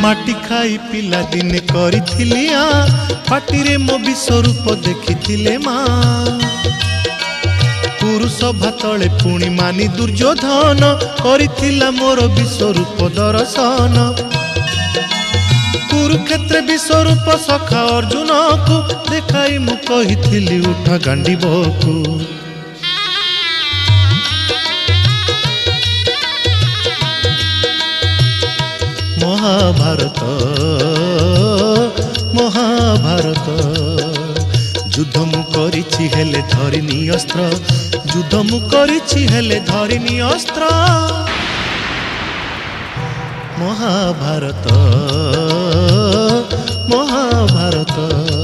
माटी खाई पिला दिने करिथिली पाटिरे मो विश्वरूप देखिथिले माँ पुरुष भातले पुणी मानी दुर्योधन करिथिला मोर विश्वरूप दर्शन कुरुक्षेत्र विश्वरूप सखा अर्जुन को देखाई मु कहिथिली उठा गांडीबकु महाभारत महाभारत युद्ध मु करिछि हेले धरिनी अस्त्र युद्ध मु करिछि हेले धरिनी अस्त्र महाभारत महाभारत।